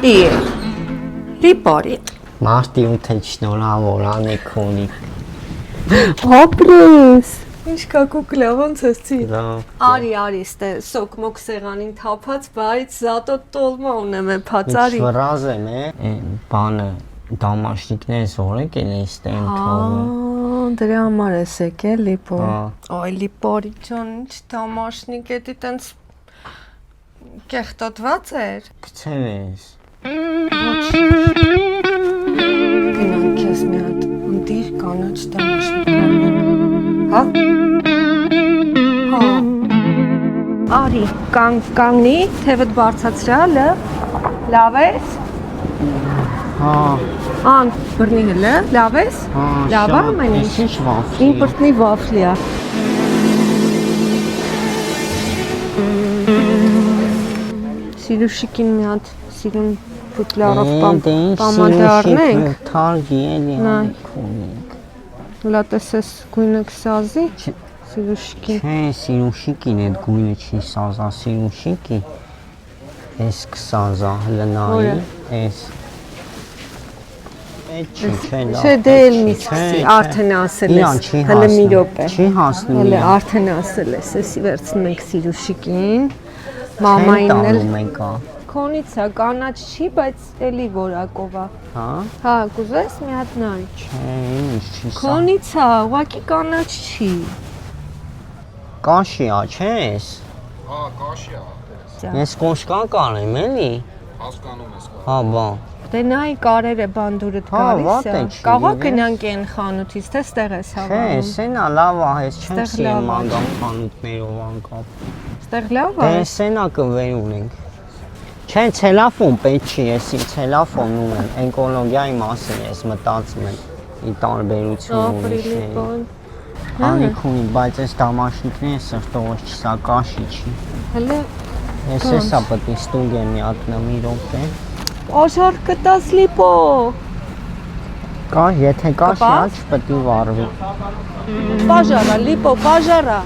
Լիպորի։ Մարտի 8-ը շնորհավոր Անիկոնի։ Հոպրես։ Ինչ կա կուկլա, ոնց ես ցի։ Արի, ստե սոկ մոկ սեղանին թափած, բայց զատո տոլմա ունեմ է փածարի։ Ֆրազ եմ է, բանը դամաշնիկներ զորեք էլ ստեն թողը։ Դրա համար ես եկել լիպոր։ Այ լիպորի ջան, ինչ դամաշնիկ է, դի տենց կեղտոտված էր։ Գցել ես։ Գնանք ես մի հատ ընտիր կանաչ դամաշնիկ։ Հա։ Արի, կանգնի, թևդ բարձացրա, լավ ես։ Ան, բռնի հլը, լավ ես։ Լավ է ամեն ինչ։ Իմ բրտնի վաֆլի է։ Սիրուշիկին մի հատ սիրուն բուտլարով պամադա առնենք։ Թարգի էլի Անիկոնիկ։ Լատեսես գույնը կսազի, սիրուշիկին։ Չէ, սիրուշիկին էդ գույնը չի սազա, սիրուշիկի էս կսազա, հլնայի, էս։ Չէ, դե էլ մի սկսի, արդեն ասել ես, հլը մի րոպե։ Չի հասնում։ Հլը արդեն ասել ես, էսի վերցնում ենք սիրուշիկին, մամային էլ։ Քոնից է, կանաչ չի, բայց էլի որակով է։ Հա, կուզես մի հատ նայ։ Չէ, ինչ չի սա։ Քոնից է, ուղղակի կանաչ չի։ Կաշի է, չէ ես։ Հա, կաշի է։ Ես կոշկան կանեմ, էլի։ Հասկանում ես կա։ Հա, բան։ Դե նայ կարերը բանդուրդ գալիս է։ Կաղա գնանք են խանութից, թե ստեղ ես հավանում։ Չէ, սենա լավ է, ես չեմ սիրում անգամ խանութներով անկապ։ Ստեղ լավ է։ Դե սենա կվեր ունենք։ Չէ, ցելոֆոն պետք չի, ես ցելոֆոն ունեմ, էկոլոգիայի մասին ես մտածում եմ։ Ի տարբերություն ունի։ Անիկոնի, բայց այս դամաշնիկները սրտովս չսա կաշի չի։ Հələ Ես էսա պետք է ստուգ եմ միատնամ մի րոպե։ Աշար կտաս լիպո։ Կա, եթե կաշի աչ պետք է վառվի։ Պաժարա, լիպո, պաժարա։